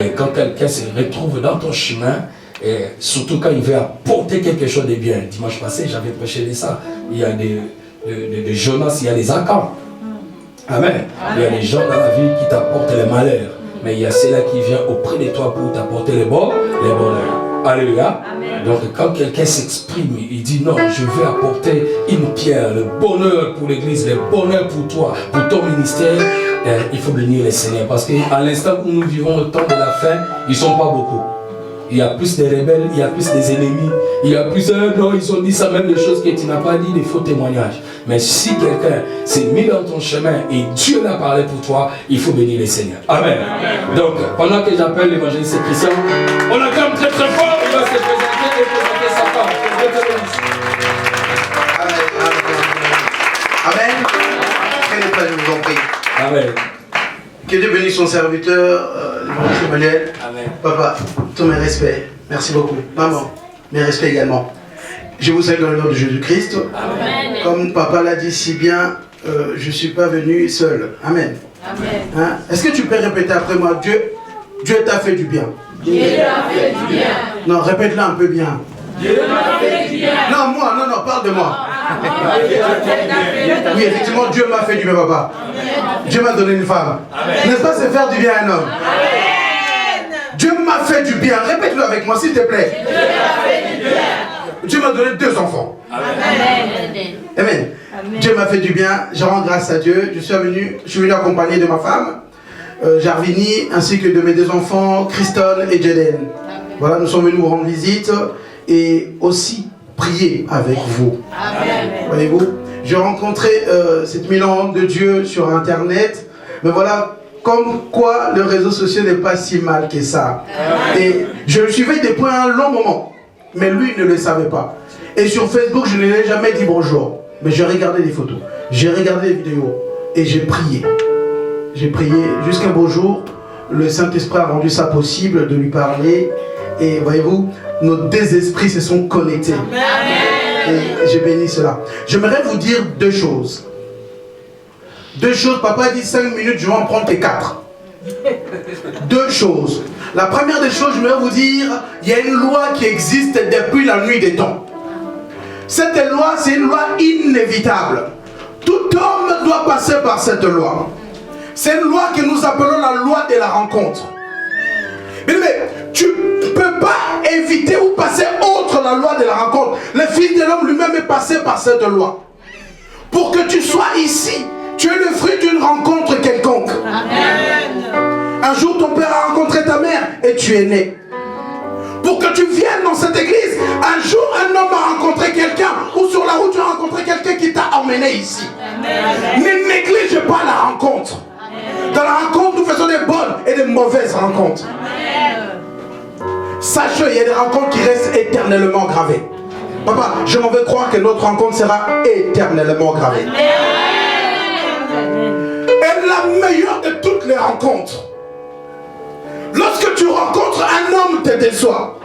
Et quand quelqu'un se retrouve dans ton chemin, et surtout quand il veut apporter quelque chose de bien. Dimanche passé, j'avais prêché de ça. Il y a des Jonas, il y a des Acans. Amen. Il y a des gens dans la vie qui t'apportent les malheurs. Mais il y a ceux-là qui viennent auprès de toi pour t'apporter les bonheurs. Alléluia. Amen. Donc quand quelqu'un s'exprime, il dit non, je veux apporter une pierre, le bonheur pour l'église, le bonheur pour toi, pour ton ministère. Il faut bénir le Seigneur. Parce qu'à l'instant où nous vivons le temps de la fin, ils ne sont pas beaucoup. Il y a plus de rebelles, il y a plus des ennemis, il y a plus non, ils ont dit ça même des choses que tu n'as pas dit, des faux témoignages. Mais si quelqu'un s'est mis dans ton chemin et Dieu l'a parlé pour toi, il faut bénir le Seigneur. Amen. Amen. Donc, pendant que j'appelle l'évangéliste Christian, on acclame très très fort, il va se présenter et présenter sa femme. Amen. Quel est Père, je vous en prie. Amen. Que Dieu bénisse son serviteur, l'évangéliste Emmanuel. Amen. Papa, tous mes respects. Merci beaucoup. Maman, mes respects également. Je vous salue dans le nom de Jésus-Christ. Amen. Comme papa l'a dit si bien, je ne suis pas venu seul. Amen. Amen. Hein? Est-ce que tu peux répéter après moi? Dieu t'a fait du bien. Dieu t'a fait du bien. Non, répète-le un peu bien. Dieu m'a fait du bien. Non, moi, non, parle de moi. Oui, effectivement, Dieu m'a fait du bien, papa. Dieu m'a donné une femme. N'est-ce pas, c'est faire du bien à un homme? Amen. Dieu m'a fait du bien. Répète-le avec moi, s'il te plaît. Dieu m'a fait du bien. Dieu m'a donné 2 enfants. Amen. Amen. Amen. Dieu m'a fait du bien. Je rends grâce à Dieu. Je suis venu accompagné de ma femme, Jarvini, ainsi que de mes 2 enfants, Christone et Jeden. Voilà, nous sommes venus vous rendre visite et aussi prier avec vous. Amen. Voyez-vous, j'ai rencontré cette mélange de Dieu sur Internet, mais voilà, comme quoi le réseau social n'est pas si mal que ça. Amen. Et je le suivais depuis un long moment, mais lui ne le savait pas. Et sur Facebook, je ne lui ai jamais dit bonjour, mais j'ai regardé les photos, j'ai regardé les vidéos et j'ai prié. J'ai prié jusqu'un beau jour, le Saint-Esprit a rendu ça possible de lui parler. Et voyez-vous, nos 2 esprits se sont connectés. Amen. Et j'ai béni cela. J'aimerais vous dire 2 choses. 2 choses, papa a dit 5 minutes, je vais en prendre que 4. 2 choses. La première des choses, j'aimerais vous dire, il y a une loi qui existe depuis la nuit des temps. Cette loi, c'est une loi inévitable. Tout homme doit passer par cette loi. C'est une loi que nous appelons la loi de la rencontre. Mais tu ne peux pas éviter ou passer outre la loi de la rencontre. Le Fils de l'homme lui-même est passé par cette loi. Pour que tu sois ici, tu es le fruit d'une rencontre quelconque. Amen. Un jour, ton père a rencontré ta mère et tu es né. Pour que tu viennes dans cette église, un jour, un homme a rencontré quelqu'un ou sur la route, tu as rencontré quelqu'un qui t'a emmené ici. Amen. Ne néglige pas la rencontre. Dans la rencontre, nous faisons des bonnes et des mauvaises rencontres. Amen. Sache, il y a des rencontres qui restent éternellement gravées. Papa, je m'en veux croire que notre rencontre sera éternellement gravée. Amen. Et la meilleure de toutes les rencontres, lorsque tu rencontres un homme te déçoit,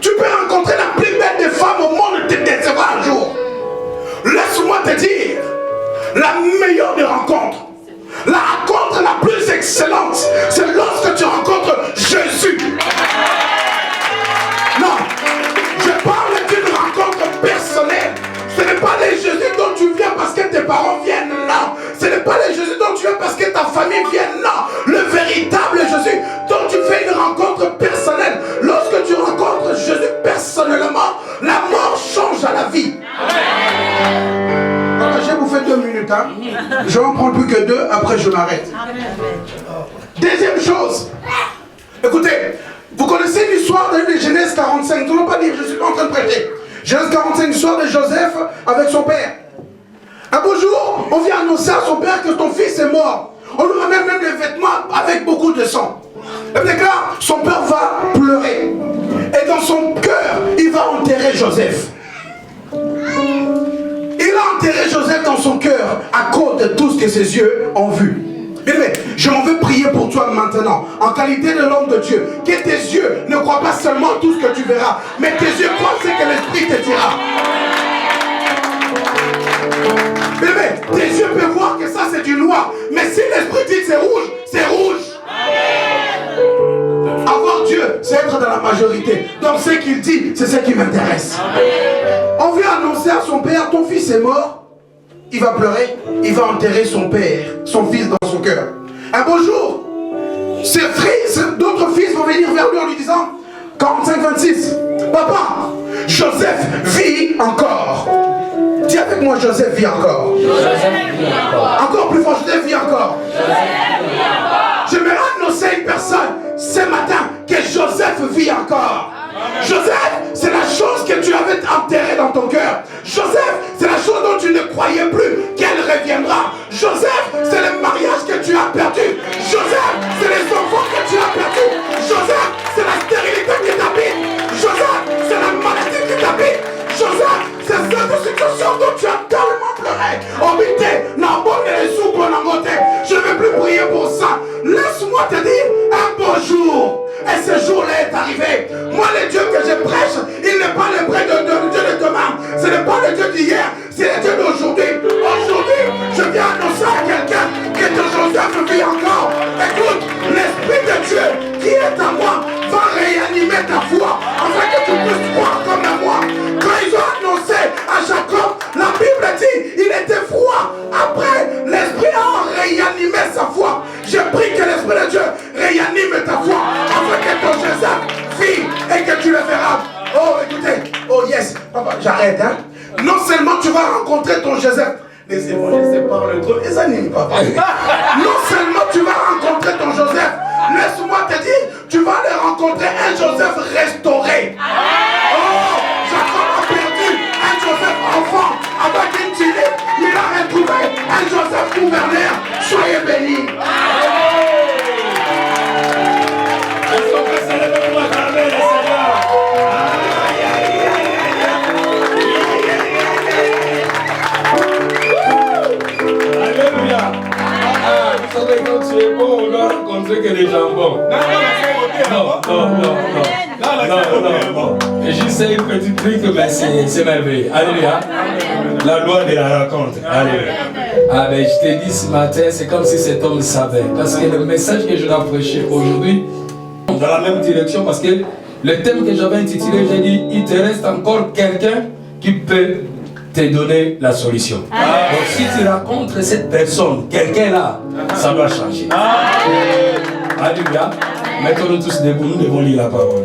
tu peux rencontrer la plus belle des femmes au monde te décevra un jour. Laisse-moi te dire, la meilleure des rencontres, la rencontre la plus excellente, c'est lorsque tu rencontres Jésus. Non, je parle d'une rencontre personnelle. Ce n'est pas les Jésus dont tu viens parce que tes parents viennent, non. Ce n'est pas les Jésus dont tu viens parce que ta famille vient, non. Le véritable Jésus dont tu fais une rencontre personnelle. Lorsque tu rencontres Jésus personnellement, la mort change à la vie. Je vais vous faire 2 minutes, hein. Je vais en prendre plus que 2, après je m'arrête. Deuxième chose, écoutez, vous connaissez l'histoire de Genèse 45, nous ne pas dire, je suis pas en train de prêcher. Genèse 45, l'histoire de Joseph avec son père. Un beau jour, on vient annoncer à son père que ton fils est mort. On lui ramène même des vêtements avec beaucoup de sang. Et déclare, son père va pleurer. Et dans son cœur, il va enterrer Joseph. Il a enterré Joseph dans son cœur à cause de tout ce que ses yeux ont vu. Mais je m'en veux prier pour toi maintenant, en qualité de l'homme de Dieu, que tes yeux ne croient pas seulement tout ce que tu verras, mais tes yeux croient ce que l'Esprit te dira. Mais tes yeux peuvent voir que ça c'est du noir, mais si l'Esprit dit que c'est rouge, c'est rouge. Avant Dieu, c'est être dans la majorité. Donc ce qu'il dit, c'est ce qui m'intéresse. On vient annoncer à son père, ton fils est mort. Il va pleurer, il va enterrer son père, son fils dans son cœur. Un beau jour, ses fils, d'autres fils vont venir vers lui en lui disant, 45-26, papa, Joseph vit encore. Dis avec moi, Joseph vit encore. Encore plus fort, Joseph vit encore. J'aimerais annoncer à une personne ce matin que Joseph vit encore. Joseph, c'est la chose que tu avais enterrée dans ton cœur. Joseph, c'est la chose dont tu ne croyais plus qu'elle reviendra. Joseph, c'est le mariage que tu as perdu. Joseph, c'est les enfants que tu as perdus. Joseph, c'est la stérilité qui t'habite. Joseph, c'est la maladie qui t'habite. Joseph, c'est cette situation dont tu as tellement pleuré. Obité, n'abonne les sous pour n'angoter. Je ne vais plus prier pour ça. Laisse-moi te dire un beau jour. Et ce jour-là est arrivé. Moi, le Dieu que je prêche, il n'est pas le Dieu de demain. Ce n'est pas le Dieu d'hier, c'est le Dieu d'aujourd'hui. Aujourd'hui, je viens annoncer à quelqu'un que ton Joseph vit encore. Écoute, l'Esprit de Dieu qui est en moi va réanimer ta foi afin que tu puisses croire comme à moi. Quand ils ont annoncé à Jacob, la Bible dit il était froid. Après, l'Esprit a réanimé sa foi. Je prie que l'Esprit de Dieu réanime ta foi afin que ton Joseph vit et que tu le verras. Oh, écoutez, oh yes, papa, j'arrête, hein. Non seulement tu vas rencontrer ton Joseph, les évangélistes parlent trop, les animent, papa. Non seulement tu vas rencontrer ton Joseph, laisse-moi te dire, tu vas le rencontrer un Joseph restauré. Oh, Jacob a perdu un Joseph enfant avec une tulipe, il a retrouvé un Joseph gouverneur. Soyez bénis. Est-ce qu'on peut célébrer pour acclamer le Seigneur? Alléluia. Vous savez, quand tu es bon, on doit rencontrer que des gens bons. Non. Et je sais que tu pries que c'est merveilleux. Alléluia. La loi de la rencontre. Alléluia. Ah ben je t'ai dit ce matin, c'est comme si cet homme savait. Parce que le message que je dois prêcher aujourd'hui, dans la même direction, parce que le thème que j'avais intitulé, j'ai dit, il te reste encore quelqu'un qui peut te donner la solution. Donc si tu rencontres cette personne, quelqu'un là, ça doit changer. Alléluia. Mettons-nous tous debout, nous devons lire la parole.